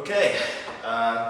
Okay,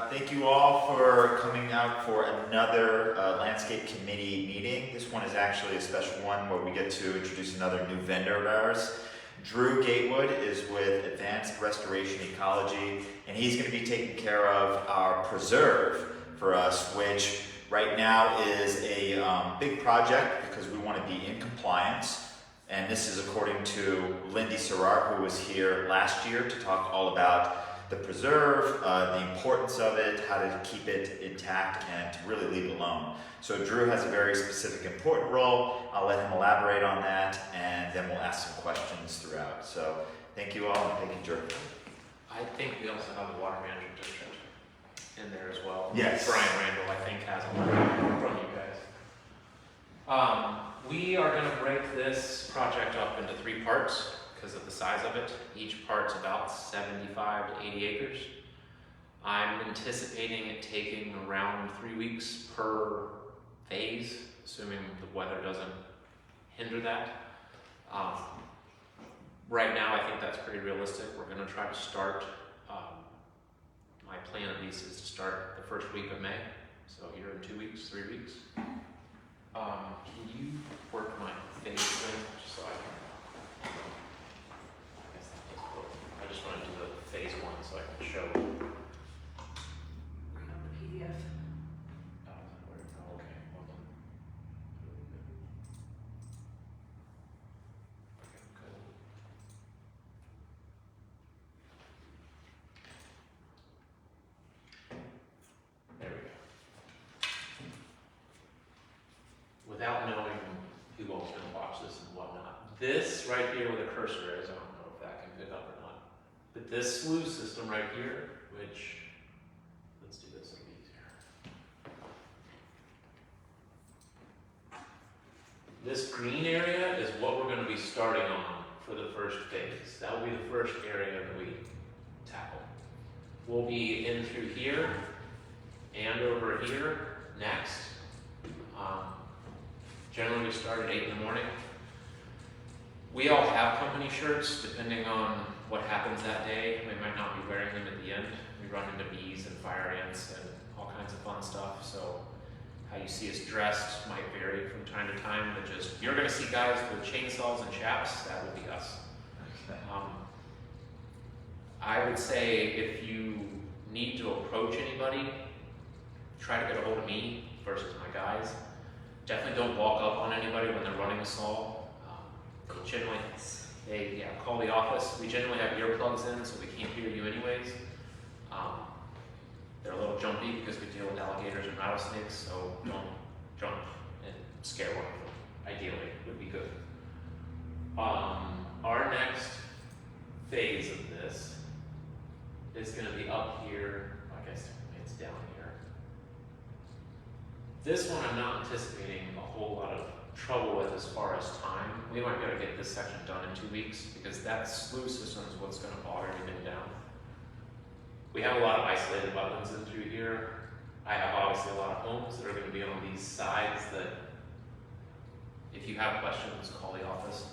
thank you all for coming out for another landscape committee meeting. This one is actually a special one where we get to introduce another new vendor of ours. Drew Gatewood is with Advanced Restoration Ecology, and he's going to be taking care of our preserve for us, which right now is a big project because we want to be in compliance. And this is according to Lindy Serrar, who was here last year to talk all about the preserve, the importance of it, how to keep it intact, and to really leave it alone. So Drew has a very specific, important role. I'll let him elaborate on that, and then we'll ask some questions throughout. So thank you all, and thank you, Drew. I think we also have a water management district in there as well. Yes. Brian Randall, I think, has a letter from you guys. We are going to break this project up into 3 parts because of the size of it. Each part's about 75 to 80 acres. I'm anticipating it taking around 3 weeks per phase, assuming the weather doesn't hinder that. Right now, I think that's pretty realistic. We're going to try to start, my plan at least is to start the first week of May. So here in 2 weeks, 3 weeks. Can you work my phase thing just so I can? I just want to do the phase 1 so I can show. Bring up the PDF. Oh, okay, hold on. Okay, good. There we go. Without knowing who else is going to watch this and whatnot, this right here where the cursor is, I don't know if that can pick up or not, but this sluice system right here, which, let's do this, it'll be easier. This green area is what we're going to be starting on for the first phase. That will be the first area that we tackle. We'll be in through here and over here next. Generally we start at 8 in the morning. We all have company shirts depending on what happens that day. We might not be wearing them at the end. We run into bees and fire ants and all kinds of fun stuff. So how you see us dressed might vary from time to time, but just, you're gonna see guys with chainsaws and chaps, that will be us. Okay. I would say if you need to approach anybody, try to get a hold of me versus my guys. Definitely don't walk up on anybody when they're running a saw. Generally, call the office. We generally have earplugs in, so we can't hear you anyways. They're a little jumpy because we deal with alligators and rattlesnakes, so don't jump and scare one of them. Ideally, would be good. Our next phase of this is going to be up here. I guess it's down here. This one I'm not anticipating a whole lot of trouble with as far as time. We might be able to get this section done in 2 weeks because that sluice system is what's going to bog everything down. We have a lot of isolated wetlands in through here. I have obviously a lot of homes that are going to be on these sides that if you have questions, call the office.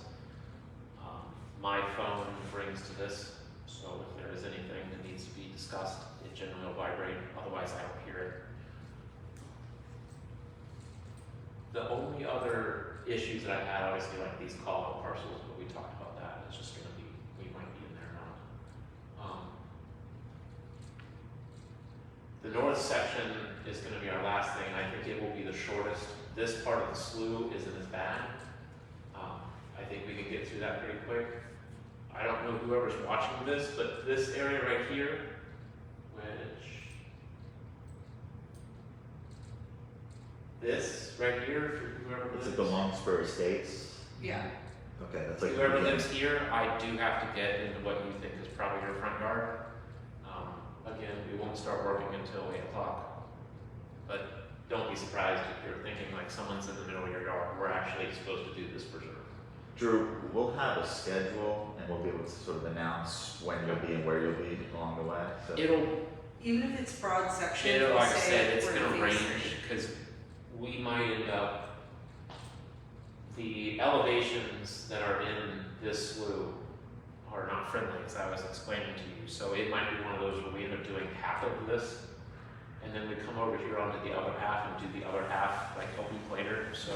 My phone brings to this, so if there is anything that needs to be discussed, it generally will vibrate, otherwise I don't hear it. The only other issues that I had, obviously, like these call-out parcels, but we talked about that. It's just going to be, we might be in there now. The north section is going to be our last thing, and I think it will be the shortest. This part of the slough isn't as bad. I think we can get through that pretty quick. I don't know whoever's watching this, but this area right here, which this right here, for whoever lives. It belongs for estates. Yeah. Okay, that's like Whoever lives here, I do have to get into what you think is probably your front yard. Again, we won't start working until 8 o'clock. But don't be surprised if you're thinking like someone's in the middle of your yard. We're actually supposed to do this preserve. Drew, we'll have a schedule, and we'll be able to sort of announce when you'll be and where you'll be along the way. So. Even if it's broad section, It'll, like I say said, it's we're going to in range phase 3. because we might end up, the elevations that are in this slough are not friendly, as I was explaining to you. So it might be one of those where we end up doing half of this, and then we come over here onto the other half and do the other half like a week later. So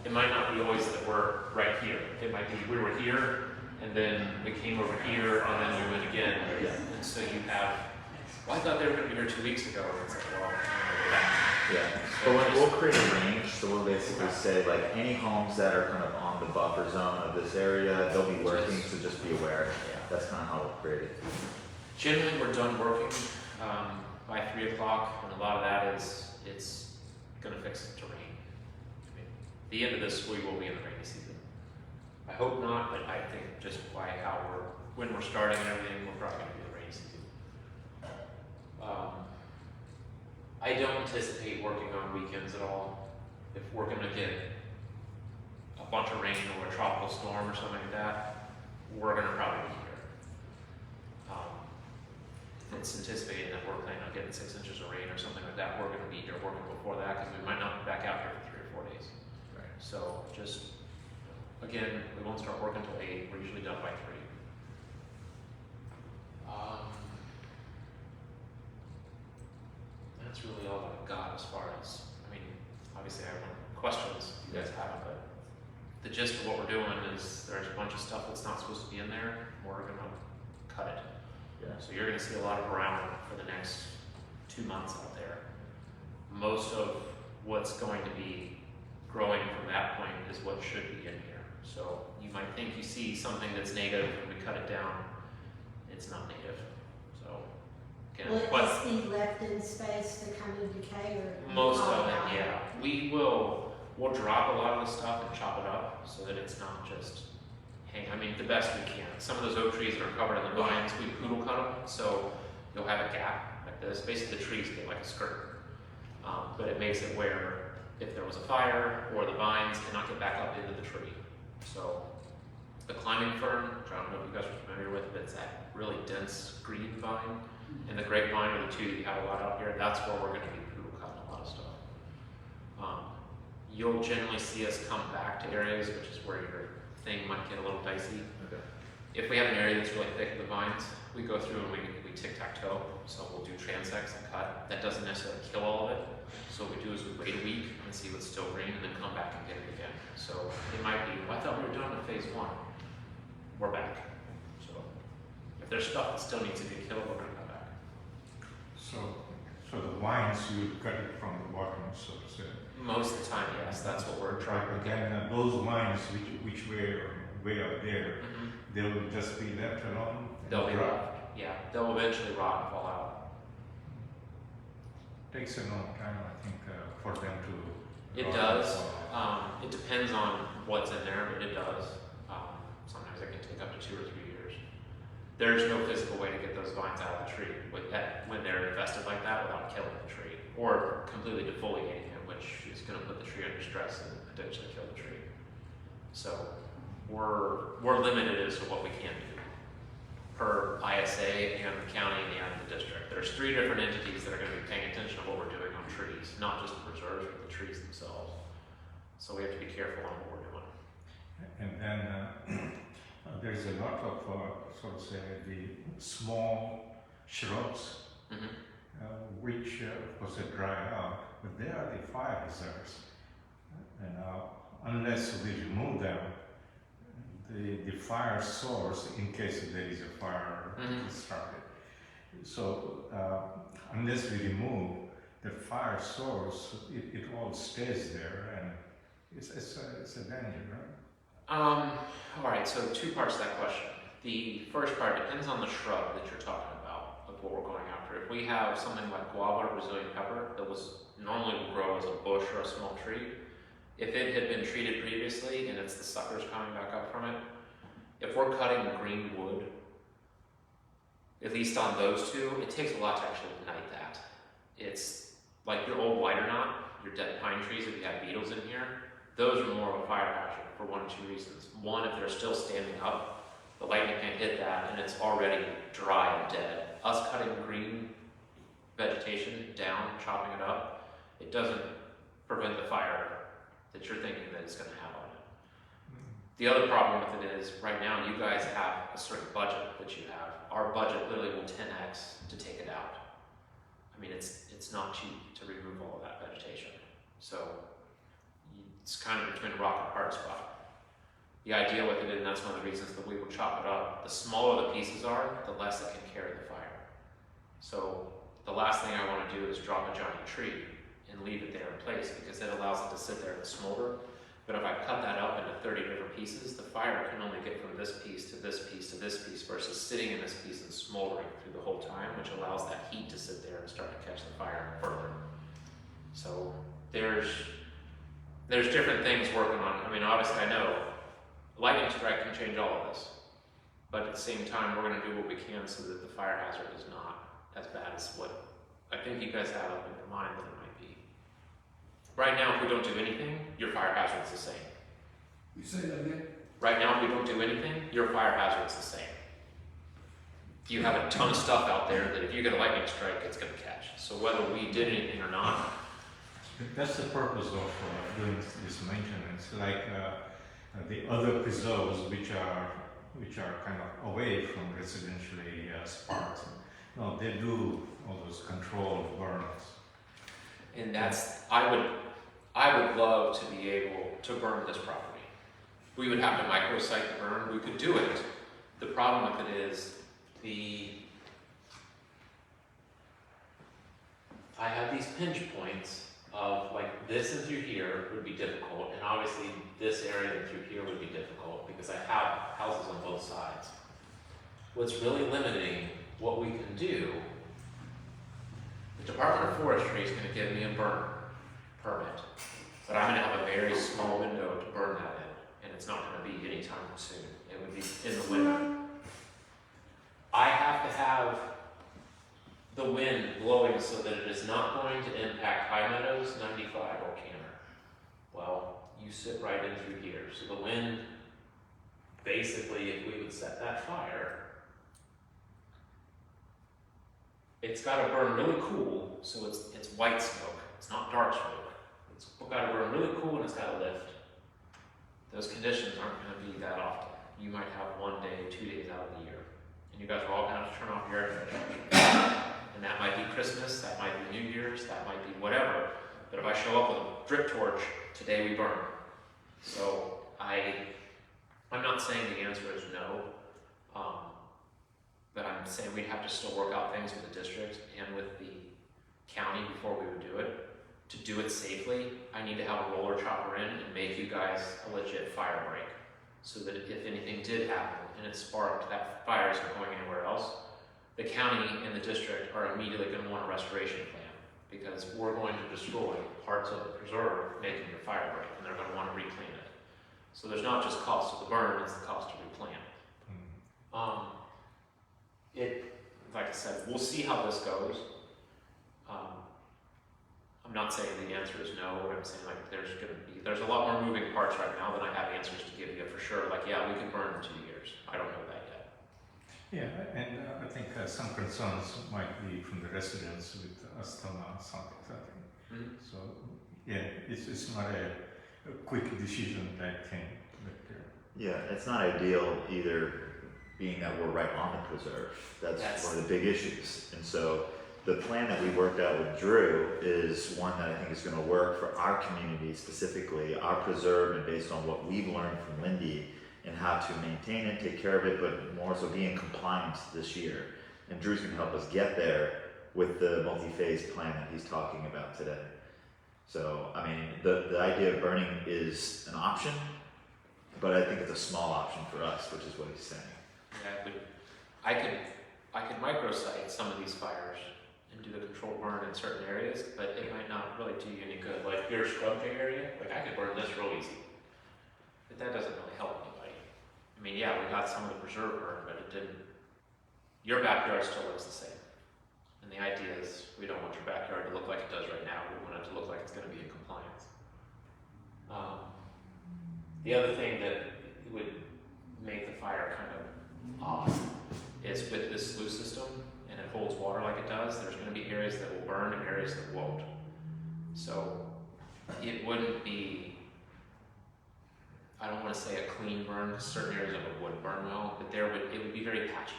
it might not be always that we're right here. It might be we were here, and then we came over here, and then we went again. And so you have, well, I thought they were going to be here 2 weeks ago. And it's like, well, we're back. Yeah, but we'll create a range, so we'll basically say like any homes that are kind of on the buffer zone of this area, they'll be working, so just be aware. Yeah. That's kind of how we'll create it. Generally, we're done working by 3 o'clock, and a lot of that is it's going to fix the terrain. I mean, the end of this we will be in the rainy season. I hope not, but I think just by when we're starting and everything, we're probably going to be in the rainy season. I don't anticipate working on weekends at all. If we're going to get a bunch of rain or a tropical storm or something like that, we're going to probably be here. It's anticipated that we're planning on getting 6 inches of rain or something like that. We're going to be here working before that because we might not be back out here for 3 or 4 days. Right. So just, again, we won't start working until 8. We're usually done by 3. That's really all I've got as far as, I mean, obviously I have questions you guys have, but the gist of what we're doing is there's a bunch of stuff that's not supposed to be in there. We're going to cut it. Yeah. So you're going to see a lot of brown for the next 2 months out there. Most of what's going to be growing from that point is what should be in here. So you might think you see something that's native and we cut it down. It's not native. So again, Will it but just be left in space to come and decay or? most of it, yeah. We'll drop a lot of the stuff and chop it up so that it's not just hang. I mean, the best we can. Some of those oak trees that are covered in the vines, we poodle cut them, so you'll have a gap like this. Basically, the trees get like a skirt, but it makes it where if there was a fire or the vines cannot get back up into the tree. So the climbing fern, which I don't know if you guys are familiar with, but it's that really dense green vine, and the grapevine are the two that you have a lot out here. That's where we're going to be poodle cutting a lot of stuff. You'll generally see us come back to areas, which is where your thing might get a little dicey. Okay. If we have an area that's really thick with the vines, we go through and we tic-tac-toe. So we'll do transects and cut. That doesn't necessarily kill all of it. So what we do is we wait a week and see what's still green and then come back and get it again. So it might be, well, I thought we were done with phase 1. We're back. So if there's stuff that still needs to be killed, we're going to come back. So the vines, you cut it from the bottom, so to say. Most of the time, yes, that's what we're trying to But get. then those vines, which way up there, Mhm. they will just be left alone? and They'll be dry? left. Yeah, they'll eventually rot and fall out. Takes a long time, I think, for them to. It rot does. and fall out. It depends on what's in there, but it does. Sometimes it can take up to 2 or 3 years. There's no physical way to get those vines out of the tree when they're infested like that without killing the tree or completely defoliating it, which is going to put the tree under stress and potentially kill the tree. So we're limited as to what we can do per ISA and the county and the district. There's 3 different entities that are going to be paying attention to what we're doing on trees, not just the preserves, but the trees themselves. So we have to be careful on what we're doing. And then there's a lot of, so to say, the small shrubs, Mm-hmm. which of course they dry out, but they are the fire hazards. And unless we remove them, the fire source, in case there is a fire Mhm. started. So unless we remove the fire source, it all stays there, and it's a danger, right? All right, so 2 parts to that question. The first part depends on the shrub that you're talking about, of what we're going after. If we have something like guava or Brazilian pepper that was normally would grow as a bush or a small tree, if it had been treated previously and it's the suckers coming back up from it, if we're cutting green wood, at least on those 2, it takes a lot to actually ignite that. It's like your old white or not, your dead pine trees, if you have beetles in here, those are more of a fire hazard for 1 or 2 reasons. One, if they're still standing up, the lightning can hit that and it's already dry and dead. Us cutting green vegetation down, chopping it up, it doesn't prevent the fire that you're thinking that it's going to have on it. The other problem with it is, right now, you guys have a certain budget that you have. Our budget literally will 10x to take it out. I mean, it's not cheap to remove all of that vegetation. So it's kind of between a rock and a hard spot. The idea with it, and that's one of the reasons that we will chop it up, the smaller the pieces are, the less it can carry the fire. So the last thing I want to do is drop a giant tree and leave it there in place, because it allows it to sit there and smolder. But if I cut that up into 30 different pieces, the fire can only get from this piece to this piece to this piece, versus sitting in this piece and smoldering through the whole time, which allows that heat to sit there and start to catch the fire further. So there's different things working on. I mean, obviously I know lightning strike can change all of this, but at the same time, we're going to do what we can so that the fire hazard is not as bad as what I think you guys have up in your mind that it might be. Right now, if we don't do anything, your fire hazard is the same. You say that again? Right now, if we don't do anything, your fire hazard is the same. You have a ton of stuff out there that if you get a lightning strike, it's going to catch. So whether we did anything or not, That's the purpose of doing this maintenance, like the other preserves which are kind of away from residential spots. No, they do all those controlled burns. and that's, I would love to be able to burn this property. We would have to microsite the burn. We could do it. The problem with it is I have these pinch points of like this and through here would be difficult, and obviously this area and through here would be difficult because I have houses on both sides. What's really limiting what we can do, the Department of Forestry is going to give me a burn permit, but I'm going to have a very small window to burn that in, and it's not going to be anytime soon. It would be in the winter. I have to have the wind blowing so that it is not going to impact High Meadows, 95, or Canner. Well, you sit right in through here. So the wind, basically, if we would set that fire, it's got to burn really cool, so it's white smoke. It's not dark smoke. It's got to burn really cool, and it's got to lift. Those conditions aren't going to be that often. You might have 1 day, 2 days out of the year. And you guys are all going to have to turn off your air conditioners. And that might be Christmas, that might be New Year's, that might be whatever. But if I show up with a drip torch, today we burn. So I'm not saying the answer is no, but I'm saying we'd have to still work out things with the district and with the county before we would do it. To do it safely, I need to have a roller chopper in and make you guys a legit fire break. So that if anything did happen and it sparked, that fire isn't going anywhere else, the county and the district are immediately going to want a restoration plan, because we're going to destroy parts of the preserve making your fire break, and they're going to want to reclaim it. So there's not just cost of the burn, it's the cost to replant. Like I said, we'll see how this goes. I'm not saying the answer is no, but I'm saying like there's a lot more moving parts right now than I have answers to give you for sure. Like, yeah, we can burn in 2 years. I don't know that yet. Yeah, and I think some concerns might be from the residents with asthma, something like that. Mm-hmm. So, yeah, it's not a quick decision type thing. But, Yeah, it's not ideal either, being that we're right on the preserve. That's one of the big issues. And so the plan that we worked out with Drew is one that I think is going to work for our community specifically, our preserve, and based on what we've learned from Lindy and how to maintain it, take care of it, but more so be in compliance this year. And Drew's going to help us get there with the multi-phase plan that he's talking about today. So, I mean, the idea of burning is an option, but I think it's a small option for us, which is what he's saying. Yeah, I could microsite some of these fires and do the controlled burn in certain areas, but it might not really do you any good. Like your scrub day area, like I could burn this real easy, but that doesn't really help anybody. I mean, yeah, we got some of the preserve burn, but it didn't. Your backyard still looks the same. And the idea is we don't want your backyard to look like it does right now. We want it to look like it's going to be in compliance. The other thing that would make the fire kind of odd is with this sluice system, and it holds water like it does, there's going to be areas that will burn and areas that won't. So it wouldn't be, I don't want to say a clean burn, because certain areas of it would burn well, but it would be very patchy.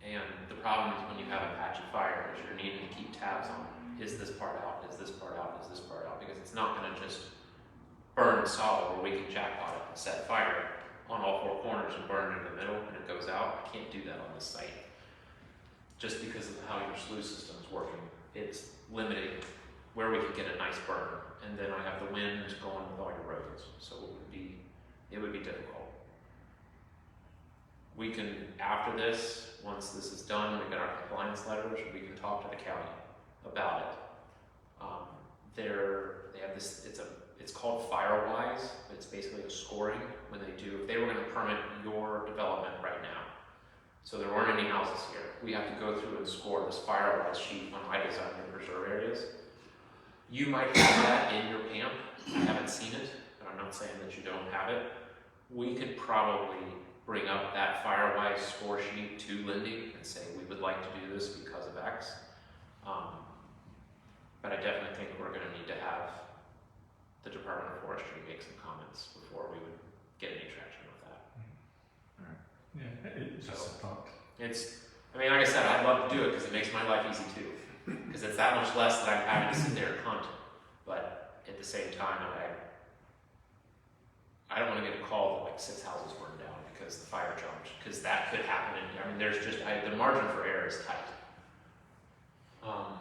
And the problem is when you have a patchy fire is you're needing to keep tabs on, is this part out, is this part out, is this part out, because it's not going to just burn solid where we can jackpot it and set fire on all four corners and burn it in the middle and it goes out. I can't do that on this site. Just because of how your sluice system is working, it's limiting where we can get a nice burn. And then I have the wind going with all your roads, so it would be difficult. We can, after this, once this is done, we get our compliance letters, we can talk to the county about it. They have this, it's called FireWise. It's basically a scoring when they do, if they were going to permit your development right now, so there weren't any houses here, we have to go through and score this FireWise sheet when I design your preserve areas. You might have that in your PAMP. I haven't seen it, but I'm not saying that you don't have it. We could probably bring up that FireWise score sheet to Lindy and say we would like to do this because of X. But I definitely think we're going to need to have the Department of Forestry make some comments before we would get any traction with that. Yeah, it's just a thought. I mean, like I said, I'd love to do it because it makes my life easy too. Because it's that much less that I'm having to sit there and hunt. But at the same time, I don't want to get a call that like 6 houses burned down because the fire jumped. Because that could happen. And I mean, there's just, the margin for error is tight. I don't know.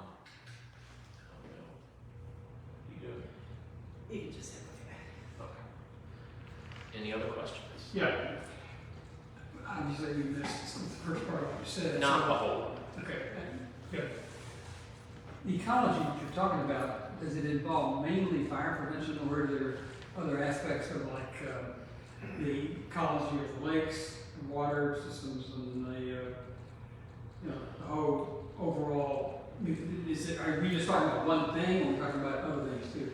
You do it. You can just hit the Okay. Any other questions? Yeah. Obviously, you missed the first part of what you said. Not a whole lot. Okay, good. The ecology that you're talking about, does it involve mainly fire prevention, or are there other aspects of like the ecology of the lakes, the water systems, and the whole overall? Are we just talking about one thing, or are we talking about other things too?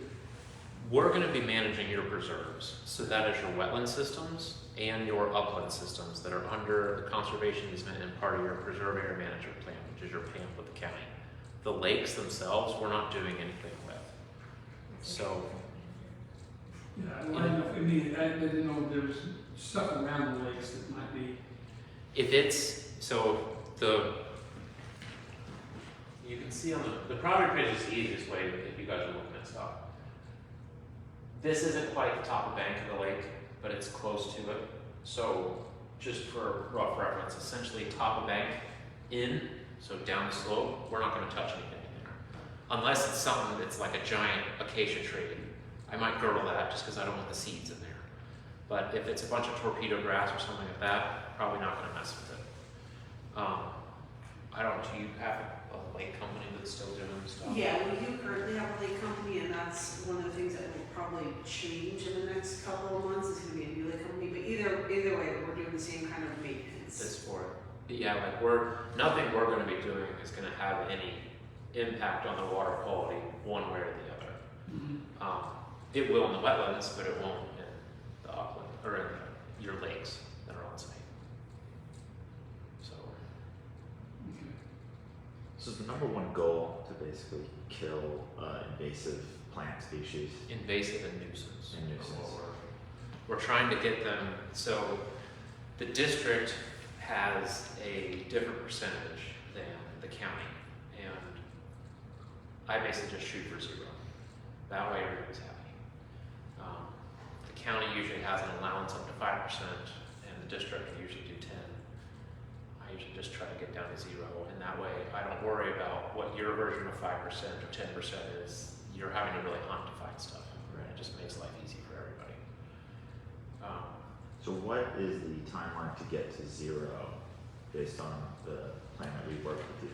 We're going to be managing your preserves. So that is your wetland systems and your upland systems that are under the conservation easement and part of your preserve area management plan, which is your PAMP with the county. The lakes themselves, we're not doing anything with. So, Yeah, well, I didn't know there was stuff around the lakes that might be. if it's, you can see on the property page is the easiest way if you guys are looking at stuff. This isn't quite the top of bank of the lake, but it's close to it. So just for rough reference, essentially top of bank in, so down the slope, we're not going to touch anything in there. Unless it's something that's like a giant acacia tree. I might girdle that just because I don't want the seeds in there. But if it's a bunch of torpedo grass or something like that, probably not going to mess with it. Do you have a lake company that's still doing stuff? Yeah, we do currently have a lake company, and that's one of the things that will probably change in the next couple of months. It's going to be a new lake company, but either way, we're doing the same kind of maintenance. That's for it. But yeah, like nothing we're going to be doing is going to have any impact on the water quality one way or the other. Mm-hmm. It will in the wetlands, but it won't in the upland or in your lakes that are on site. So Okay. So is the number one goal to basically kill invasive plant species? invasive and nuisance. And nuisance. We're trying to get them, so the district has a different percentage than the county, and I basically just shoot for 0. That way everybody's happy. The county usually has an allowance up to 5%, and the district can usually do 10. I usually just try to get down to 0, and that way I don't worry about what your version of 5% or 10% is. You're having to really hunt to find stuff, right? It just makes life easy for everybody. So what is the timeline to get to 0 based on the plan that we worked with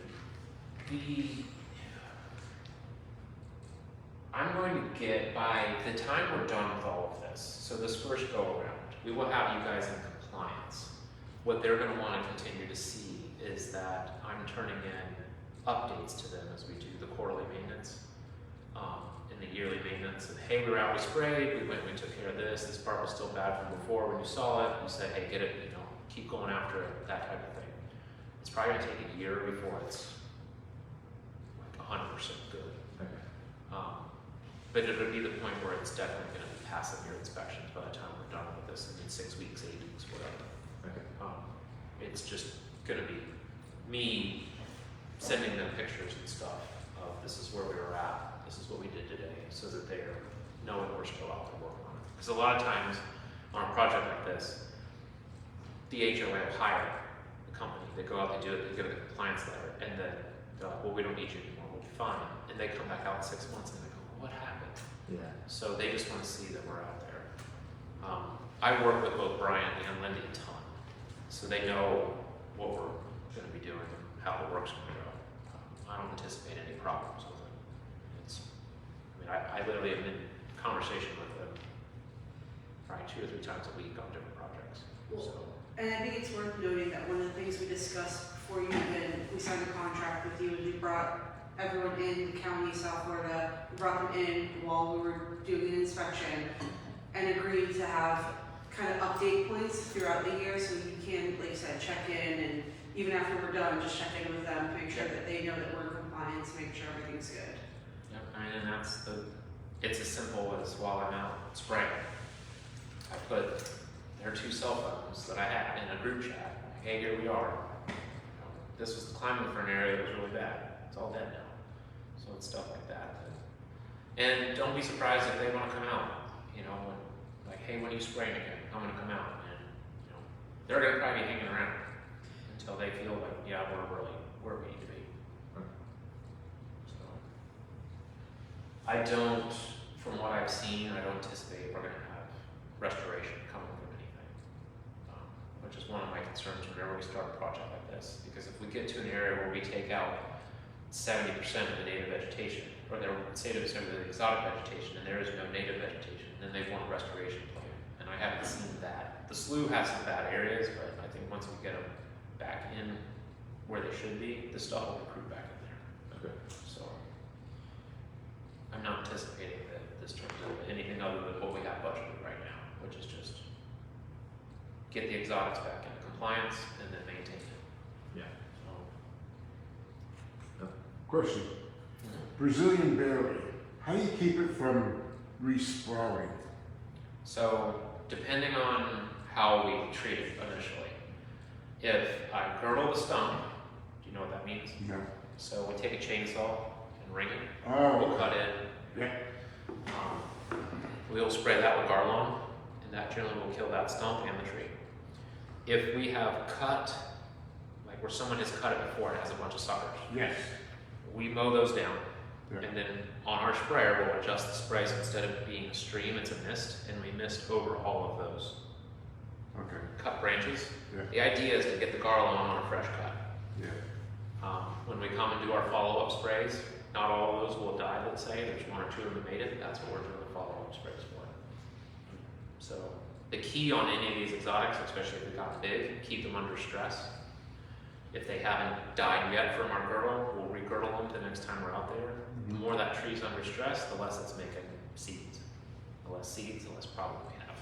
you? I'm going to get, by the time we're done with all of this, so this first go around, we will have you guys in compliance. What they're going to want to continue to see is that I'm turning in updates to them as we do the quarterly maintenance and the yearly maintenance. And hey, we were out, we sprayed, we took care of this part was still bad from before. When you saw it, you said, hey, get it, keep going after it, that type of thing. It's probably going to take a year before it's like 100% good. Okay. But it'll be the point where it's definitely going to be pass up your inspections by the time we're done with this in 6 weeks, 8 weeks, whatever. Okay. It's just gonna be me sending them pictures and stuff of this is where we were at, this is what we did today, so that they're knowing we're still out there working on it. Because a lot of times on a project like this, the HOA will hire the company, they go out, they do it, they give it a compliance letter, and then they're like, well, we don't need you anymore, we'll be fine. And they come back out in 6 months and they go, what happened? Yeah. So they just want to see that we're out there. I work with both Brian and Lindy a ton, so they know what we're going to be doing and how the work's going to go. I don't anticipate any problems with it. I literally am in conversation with them probably 2 or 3 times a week on different projects. So. And I think it's worth noting that one of the things we discussed before you even, we signed a contract with you, is we brought everyone in the county, South Florida, we brought them in while we were doing an inspection and agreed to have kind of update points throughout the year so you can, like you said, check in, and even after we're done, just check in with them to make sure that they know that we're in compliance, make sure everything's good. Yep, and it's as simple as while I'm out spraying, I put their 2 cell phones that I had in a group chat. Hey, here we are. This was climbing for an area that was really bad. It's all dead now. So it's stuff like that. And don't be surprised if they want to come out. Like, hey, when are you spraying again? I'm going to come out. And they're going to probably be hanging around until they feel like, yeah, we're really where we need to be. So I don't, from what I've seen, I don't anticipate we're going to have restoration coming from anything, which is one of my concerns whenever we start a project like this. Because if we get to an area where we take out 70% of the native vegetation, or there 70% of the exotic vegetation, and there is no native vegetation, then they want a restoration plan. And I haven't seen that. The slough has some bad areas, but I think once we get them back in where they should be, the stuff will recruit back in there. Okay. So I'm not anticipating that this turns into anything other than what we have budgeted right now, which is just get the exotics back into compliance and then maintain it. Yeah. So, Question. Brazilian berry. How do you keep it from re-sprouting? so depending on how we treat it initially, if I girdle the stump, do you know what that means? No. So we take a chainsaw and ring it, Oh, we'll cut it, yeah. we'll spray that with Garlon, and that generally will kill that stump and the tree. If we have cut, like where someone has cut it before and has a bunch of suckers, Yes. we mow those down, Yeah. and then on our sprayer, we'll adjust the spray, so instead of being a stream, it's a mist, and we mist over all of those Okay. cut branches. Yeah. The idea is to get the Garlon on a fresh cut. Yeah. When we come and do our follow-up sprays, not all of those will die, let's say, there's 1 or 2 of them that made it, that's what we're doing the follow-up sprays for. So the key on any of these exotics, especially if they've gotten big, keep them under stress. If they haven't died yet from our girdle, we'll re-girdle them the next time we're out there. The more that tree's under stress, the less it's making seeds. The less seeds, the less problem we have.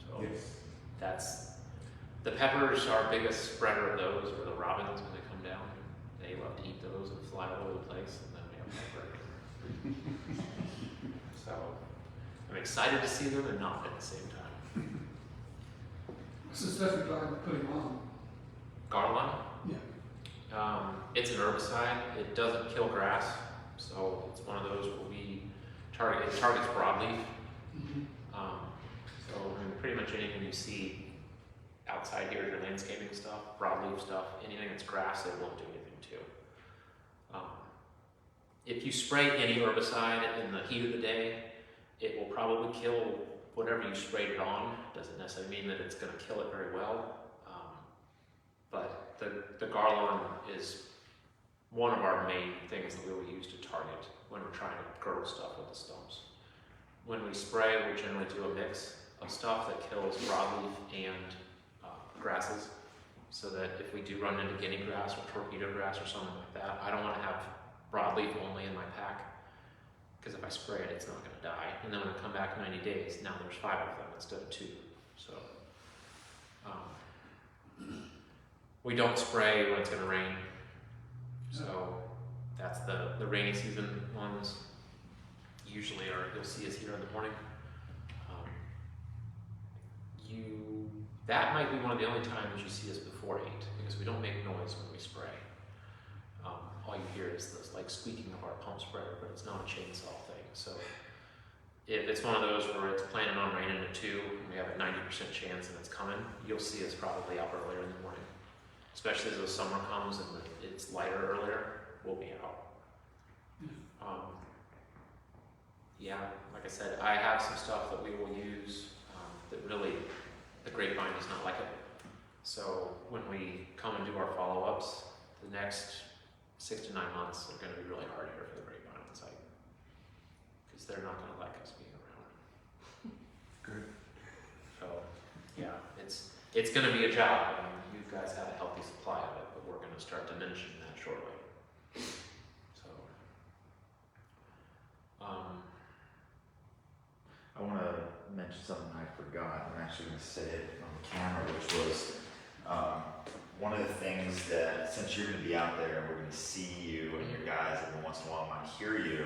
So Yes. that's, the peppers, our biggest spreader of those are the robins when they come down. They love to eat those and fly all over the place, and then we have pepper everywhere. So I'm excited to see them and not at the same time. What's the stuff you're talking about putting on? Garland, Yeah. it's an herbicide. It doesn't kill grass, so it's one of those where it targets broadleaf. So I mean, pretty much anything you see outside here, your landscaping stuff, broadleaf stuff, anything that's grass, it won't do anything to. If you spray any herbicide in the heat of the day, it will probably kill whatever you sprayed it on. Doesn't necessarily mean that it's going to kill it very well. But the Garlon is one of our main things that we will use to target when we're trying to girdle stuff with the stumps. When we spray, we generally do a mix of stuff that kills broadleaf and grasses, so that if we do run into guinea grass or torpedo grass or something like that, I don't want to have broadleaf only in my pack, because if I spray it, it's not going to die. And then when I come back 90 days, now there's 5 of them instead of 2. So we don't spray when it's going to rain. So that's the rainy season ones. Usually you'll see us here in the morning. that might be one of the only times you see us before 8, because we don't make noise when we spray. All you hear is this like squeaking of our pump sprayer, but it's not a chainsaw thing. So if it's one of those where it's planning on raining at 2, and we have a 90% chance and it's coming, you'll see us probably out earlier in the morning. Especially as the summer comes and it's lighter earlier, we'll be out. Yeah, like I said, I have some stuff that we will use that really, the grapevine does not like it. So when we come and do our follow-ups, the next 6 to 9 months are going to be really hard here for the grapevine on site. Because they're not going to like us being around. Good. So, yeah, it's going to be a job. I mean, you guys have a healthy supply of it, but we're going to start diminishing that shortly. So, I want to mention something I forgot. I'm actually going to say it on the camera, which was one of the things that, since you're going to be out there, we're going to see you and your guys every once in a while, might hear you.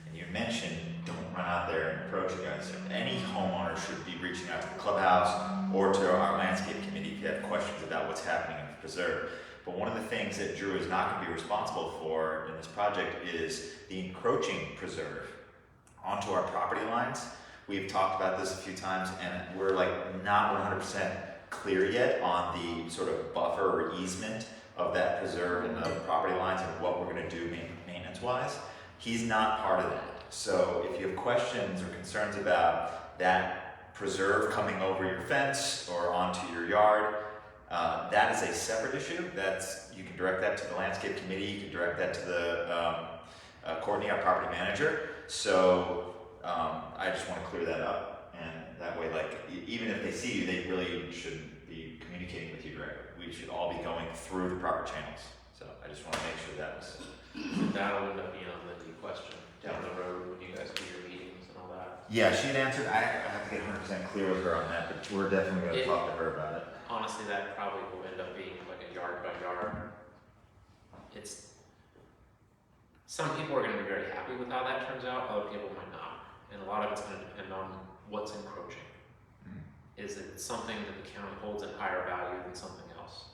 And you mentioned don't run out there and approach you guys. So any homeowner should be reaching out to the clubhouse or to our landscape committee if you have questions about what's happening in the preserve. But one of the things that Drew is not going to be responsible for in this project is the encroaching preserve onto our property lines. We've talked about this a few times, and we're like not 100% clear yet on the sort of buffer or easement of that preserve and the property lines and what we're going to do maintenance-wise. He's not part of that. So if you have questions or concerns about that preserve coming over your fence or onto your yard, that is a separate issue. You can direct that to the landscape committee. You can direct that to the Courtney, our property manager. So I just want to clear that up, and that way, like, even if they see you, they really shouldn't be communicating with you directly. We should all be going through the proper channels. So I just want to make sure that was. that'll end up being a Lindy question down the road when you guys do your meetings and all that. Yeah, she had answered. I have to get 100% clear with her on that, but we're definitely going to talk to her about it. Honestly, that probably will end up being like a yard by yard. Some people are going to be very happy with how that turns out, other people might not. And a lot of it's going to depend on what's encroaching. Is it something that the county holds at higher value than something else?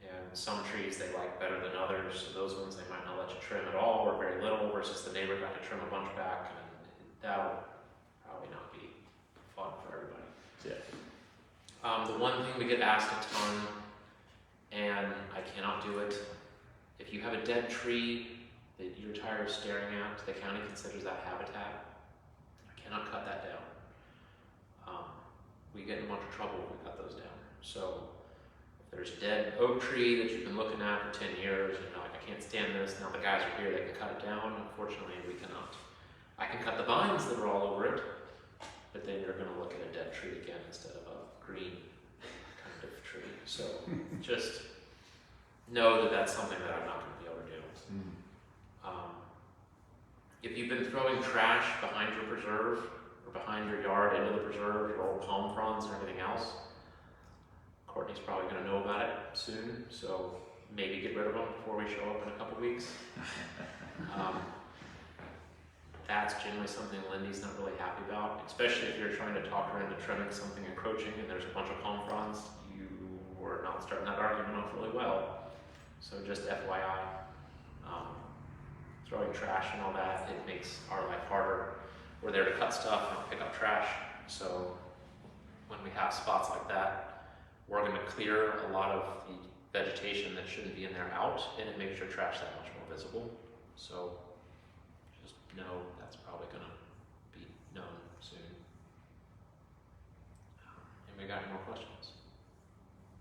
And some trees they like better than others, so those ones they might not let you trim at all or very little, versus the neighbor got to trim a bunch back, and that'll probably not be fun for everybody. Yeah. The one thing we get asked a ton, and I cannot do it, if you have a dead tree that you're tired of staring at, the county considers that habitat. I cannot cut that down. We get in a bunch of trouble if we cut those down. So if there's a dead oak tree that you've been looking at for 10 years, and you're like, I can't stand this, now the guys are here, they can cut it down. Unfortunately, we cannot. I can cut the vines that are all over it, but then you're gonna look at a dead tree again instead of a green kind of tree. So just know that that's something that I'm not gonna be able to do. If you've been throwing trash behind your preserve or behind your yard into the preserve, your old palm fronds or anything else, Courtney's probably going to know about it soon, so maybe get rid of them before we show up in a couple weeks. That's generally something Lindy's not really happy about, especially if you're trying to talk her into trimming something encroaching and there's a bunch of palm fronds. You are not starting that argument off really well. So just FYI. Throwing trash and all that, it makes our life harder. We're there to cut stuff, not pick up trash. So when we have spots like that, we're going to clear a lot of the vegetation that shouldn't be in there out, and it makes your trash that much more visible. So just know that's probably going to be known soon. Anybody got any more questions?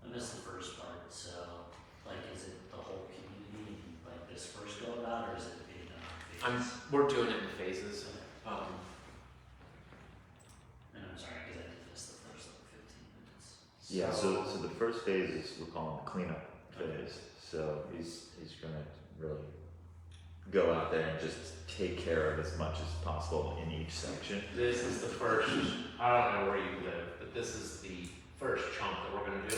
I missed the first part, so, like, is it the whole community, like, this first go about, or is it being done in phases? We're doing it in phases. And I'm sorry, because I did miss the first, like, 15 minutes. Yeah. So the first phase is we're calling the cleanup phase. So he's gonna really go out there and just take care of as much as possible in each section. This is the first, I don't know where you live, but this is the first chunk that we're gonna do.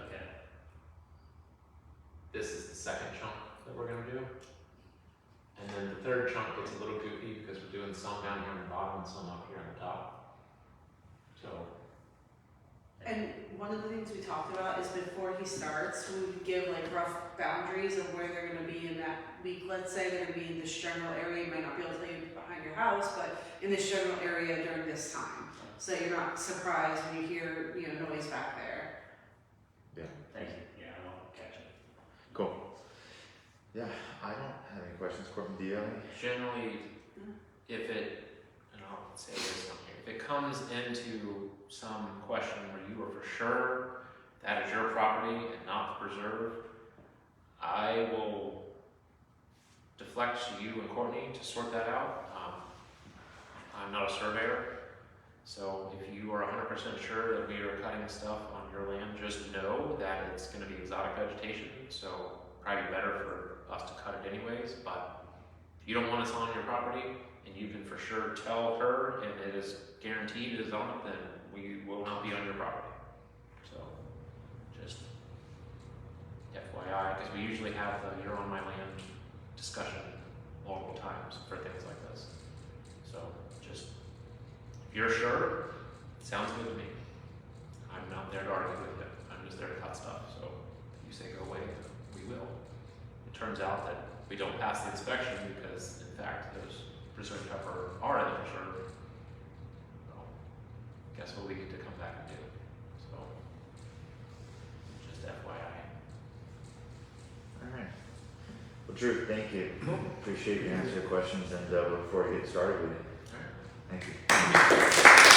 Okay. This is the second chunk that we're gonna do. And then the third chunk gets a little goofy because we're doing some down here on the bottom and some up here on the top. So And one of the things we talked about is before he starts, we would give like rough boundaries of where they're gonna be in that week. Let's say they're gonna be in this general area, you might not be able to tell you behind your house, but in this general area during this time. So you're not surprised when you hear, noise back there. Thank you, yeah, I won't catch it. Cool. Yeah, I don't have any questions. Corbin, do you have any? Generally, if it, and I'll say this on here, if it comes into some question where you are for sure that is your property and not the preserve, I will deflect to you and Courtney to sort that out. I'm not a surveyor, so if you are 100% sure that we are cutting stuff on your land, just know that it's going to be exotic vegetation, so probably better for us to cut it anyways. But if you don't want us on your property and you can for sure tell her and it is guaranteed it is on it, then we will not be on your property. So just FYI, because we usually have the you're on my land discussion multiple times for things like this. So just, if you're sure, it sounds good to me. I'm not there to argue with you. I'm just there to cut stuff. So if you say go away, we will. It turns out that we don't pass the inspection because, in fact, those preserve cover are in the preserve. So guess what we get to come back and do. So just FYI. All right. Well, Drew, thank you. Appreciate your answer to questions and look forward to getting started with it. All right. Thank you.